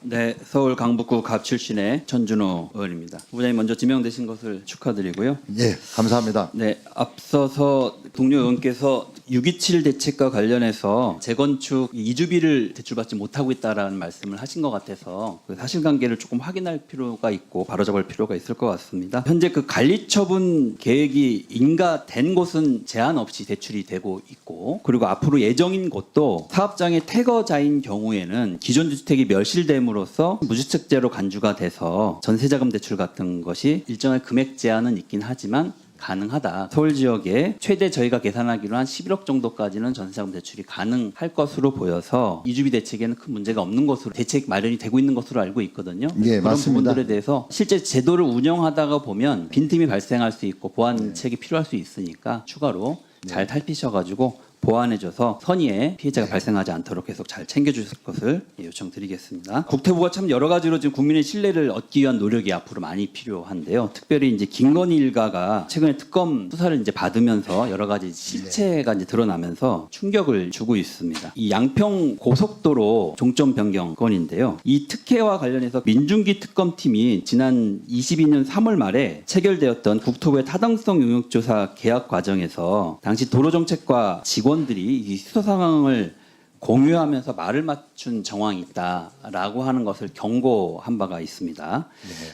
네, 서울 강북구 갑 출신의 전준호 의원입니다. 후보자님 먼저 지명되신 것을 축하드리고요. 예, 감사합니다. 네, 앞서서 동료 의원께서 6.27 대책과 관련해서 재건축 이주비를 대출받지 못하고 있다라는 말씀을 하신 것 같아서 그 사실관계를 조금 확인할 필요가 있고 바로잡을 필요가 있을 것 같습니다. 현재 그 관리처분 계획이 인가된 곳은 제한 없이 대출이 되고 있고, 그리고 앞으로 예정인 곳도 사업장의 퇴거자인 경우에는 기존 주택이 멸실됨으로써 무주택자로 간주가 돼서 전세자금 대출 같은 것이 일정한 금액 제한은 있긴 하지만 가능하다. 서울 지역에 최대 저희가 계산하기로 한 11억 정도까지는 전세자금 대출이 가능할 것으로 보여서 이주비 대책에는 큰 문제가 없는 것으로 대책 마련이 되고 있는 것으로 알고 있거든요. 예, 그런 맞습니다. 부분들에 대해서 실제 제도를 운영하다가 보면 빈틈이 발생할 수 있고 보완책이 필요할 수 있으니까 추가로 잘 살피셔가지고 보완해줘서 선의에 피해자가 발생하지 않도록 계속 잘 챙겨주실 것을 요청드리겠습니다. 국토부가 참 여러 가지로 지금 국민의 신뢰를 얻기 위한 노력이 앞으로 많이 필요한데요. 특별히 이제 김건희 일가가 최근에 특검 수사를 이제 받으면서 여러 가지 실체가 이제 드러나면서 충격을 주고 있습니다. 이 양평 고속도로 종점 변경 건인데요. 이 특혜와 관련해서 민중기 특검팀이 지난 22년 3월 말에 체결되었던 국토부의 타당성 용역조사 계약 과정에서 당시 도로정책과 직원들이 이 수사 상황을 공유하면서 말을 맞춘 정황이 있다라고 하는 것을 경고한 바가 있습니다.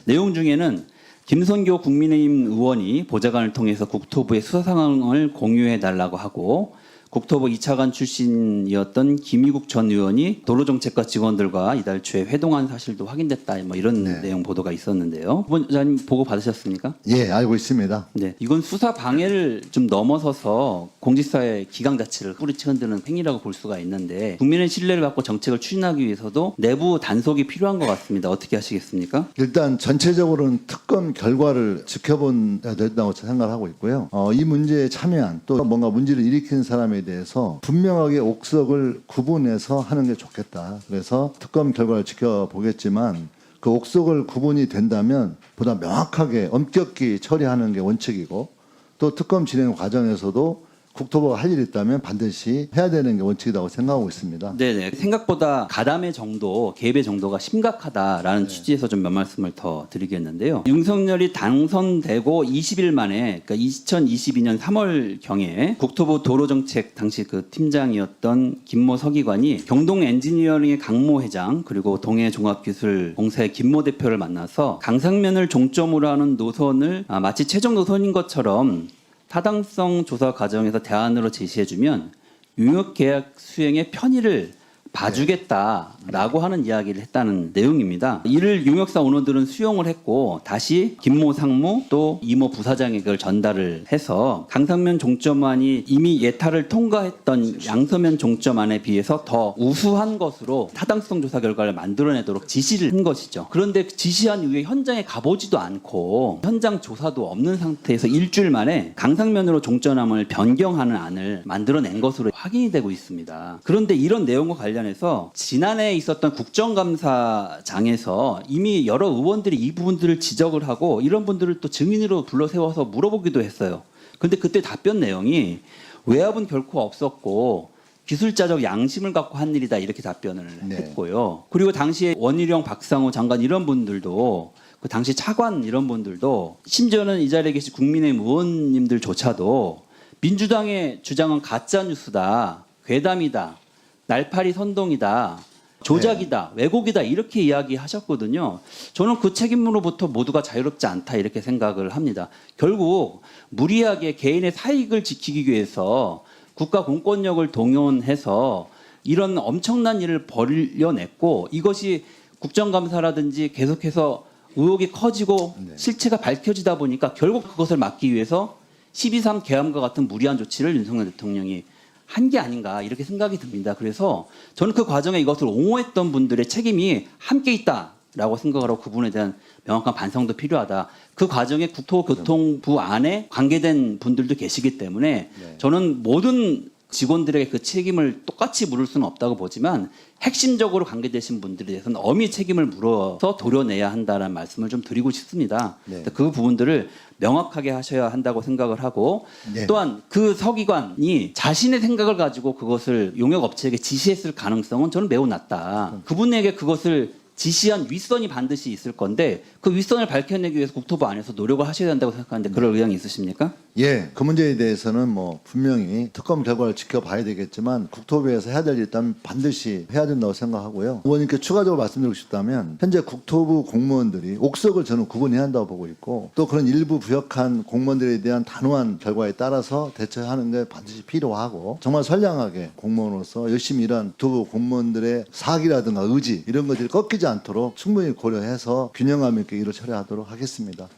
내용 중에는 김선교 국민의힘 의원이 보좌관을 통해서 국토부의 수사 상황을 공유해 달라고 하고, 국토부 2차관 출신이었던 김희국 전 의원이 도로정책과 직원들과 이달 초에 회동한 사실도 확인됐다. 뭐 이런 내용 보도가 있었는데요. 후보자님 보고 받으셨습니까? 예, 알고 있습니다. 네, 이건 수사 방해를 좀 넘어서서 공직사회 기강 자체를 뿌리치 흔드는 행위라고 볼 수가 있는데, 국민의 신뢰를 받고 정책을 추진하기 위해서도 내부 단속이 필요한 것 같습니다. 어떻게 하시겠습니까? 일단 전체적으로는 특검 결과를 지켜봐야 된다고 생각하고 있고요. 이 문제에 참여한 또 뭔가 문제를 일으키는 사람에 대해서 분명하게 옥석을 구분해서 하는 게 좋겠다. 그래서 특검 결과를 지켜보겠지만 그 옥석을 구분이 된다면 보다 명확하게 엄격히 처리하는 게 원칙이고, 또 특검 진행 과정에서도 국토부가 할 일이 있다면 반드시 해야 되는 게 원칙이라고 생각하고 있습니다. 네네. 생각보다 가담의 정도, 개입의 정도가 심각하다라는 취지에서 좀 몇 말씀을 더 드리겠는데요. 윤석열이 당선되고 20일 만에, 그러니까 2022년 3월경에 국토부 도로정책 당시 그 팀장이었던 김모 서기관이 경동 엔지니어링의 강모 회장, 그리고 동해종합기술공사의 김모 대표를 만나서 강상면을 종점으로 하는 노선을 마치 최종 노선인 것처럼 타당성 조사 과정에서 대안으로 제시해주면 용역계약 수행의 편의를 봐주겠다라고 하는 이야기를 했다는 내용입니다. 이를 용역사 오너들은 수용을 했고, 다시 김모 상무 또 이모 부사장에게 그걸 전달을 해서 강상면 종점안이 이미 예타를 통과했던 양서면 종점안에 비해서 더 우수한 것으로 타당성 조사 결과를 만들어내도록 지시를 한 것이죠. 그런데 지시한 이후에 현장에 가보지도 않고 현장 조사도 없는 상태에서 일주일 만에 강상면으로 종점안을 변경하는 안을 만들어낸 것으로 확인이 되고 있습니다. 그런데 이런 내용과 관련해서 지난해 있었던 국정감사장에서 이미 여러 의원들이 이 부분들을 지적을 하고 이런 분들을 또 증인으로 불러 세워서 물어보기도 했어요. 근데 그때 답변 내용이 외압은 결코 없었고 기술자적 양심을 갖고 한 일이다, 이렇게 답변을 했고요. 그리고 당시에 원희룡, 박상호 장관 이런 분들도, 그 당시 차관 이런 분들도, 심지어는 이 자리에 계신 국민의힘 의원님들조차도 민주당의 주장은 가짜뉴스다, 괴담이다, 날파리 선동이다, 조작이다, 왜곡이다, 이렇게 이야기하셨거든요. 저는 그 책임으로부터 모두가 자유롭지 않다, 이렇게 생각을 합니다. 결국 무리하게 개인의 사익을 지키기 위해서 국가 공권력을 동원해서 이런 엄청난 일을 벌여냈고, 이것이 국정감사라든지 계속해서 의혹이 커지고 실체가 밝혀지다 보니까 결국 그것을 막기 위해서 12.3 개함과 같은 무리한 조치를 윤석열 대통령이 한 게 아닌가, 이렇게 생각이 듭니다. 그래서 저는 그 과정에 이것을 옹호했던 분들의 책임이 함께 있다라고 생각을 하고, 그분에 대한 명확한 반성도 필요하다. 그 과정에 국토교통부 안에 관계된 분들도 계시기 때문에 저는 모든 직원들에게 그 책임을 똑같이 물을 수는 없다고 보지만, 핵심적으로 관계되신 분들에 대해서는 엄히 책임을 물어서 도려내야 한다는 말씀을 좀 드리고 싶습니다. 그 부분들을 명확하게 하셔야 한다고 생각을 하고, 또한 그 서기관이 자신의 생각을 가지고 그것을 용역업체에게 지시했을 가능성은 저는 매우 낮다. 그분에게 그것을 지시한 윗선이 반드시 있을 건데 그 윗선을 밝혀내기 위해서 국토부 안에서 노력을 하셔야 된다고 생각하는데 그럴 의향이 있으십니까? 예, 그 문제에 대해서는 뭐 분명히 특검 결과를 지켜봐야 되겠지만 국토부에서 해야 될 일 있다면 반드시 해야 된다고 생각하고요. 의원님께 추가적으로 말씀드리고 싶다면 현재 국토부 공무원들이 옥석을 저는 구분해야 한다고 보고 있고 또 그런 일부 부역한 공무원들에 대한 단호한 결과에 따라서 대처하는 게 반드시 필요하고 정말 선량하게 공무원으로서 열심히 일한 국토부 공무원들의 사기라든가 의지 이런 것들이 꺾이지 않도록 충분히 고려해서 균형감 있게 일을 처리하도록 하겠습니다.